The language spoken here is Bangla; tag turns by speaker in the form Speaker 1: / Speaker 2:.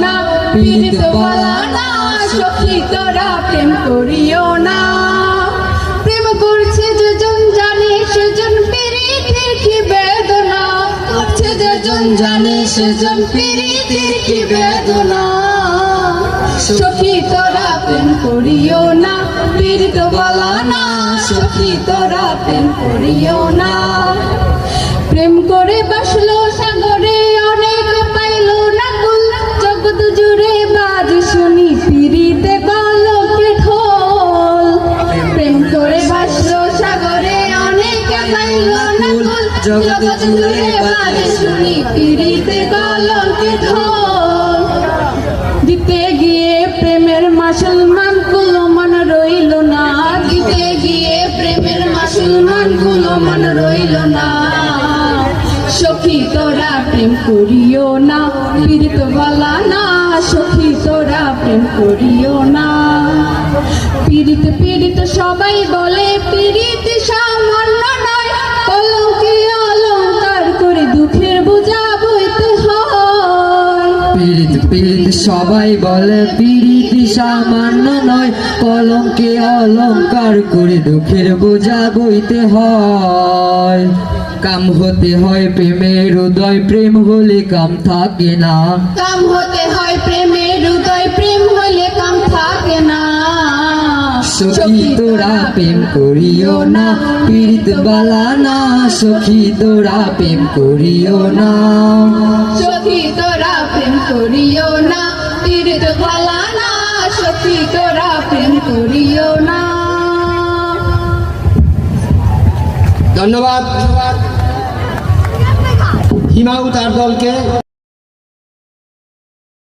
Speaker 1: না পীড়িত বালা না সখী তোরা প্রেম করিও না প্রেম করছে যেজন জানে সেজন পীড়িতের কি বেদনা করছে যেজন জানে সেজন পীড়িতের কি বেদনা সখী তোরা প্রেম করিও না পীড়িত বালা না সখী তোরা প্রেম করিও না প্রেম করে বাসলো সাগরে অনেক পাইলো না কুল জগৎ জুড়ে বাজ শুনি পীড়িতে গলকে ঢোল প্রেম করে বাসলো সাগরে অনেক পাইলো না কুল জগৎ জুড়ে বাজ শুনি পীড়িতে গলকে ঢোল দিতে গিয়ে প্রেমের মুসলমান গুলো মন রইল না দিতে গিয়ে প্রেমের মুসলমান গুলো মন রইল না সখী তোরা প্রেম করিও না পীড়িত বালা না সখী তোরা প্রেম করিও না পীড়িত পীড়িত সবাই বলে পীড়িত সামান্য নয় কলঙ্কি অলঙ্কার করে দুঃখের বোঝা বইতে হয়
Speaker 2: পীড়িত পীড়িত সবাই বলে পীড়িত সামান্য নয় কলঙ্কে অলঙ্কার করে দুঃখের বোঝা বইতে হয় কাম হতে হয় প্রেমের হৃদয় প্রেম হলে কাম থাকে না
Speaker 1: কাম হতে হয় প্রেমের হৃদয় প্রেম হলে কাম থাকে না
Speaker 2: সখী তোরা প্রেম করিও না পীড়িত বালা না সখী তোরা প্রেম করিও না
Speaker 1: সখী তোরা প্রেম করিও না পীড়িত বালা না সখী তোরা প্রেম করিও না
Speaker 3: ধন্যবাদ হিমাউ তার দলকে।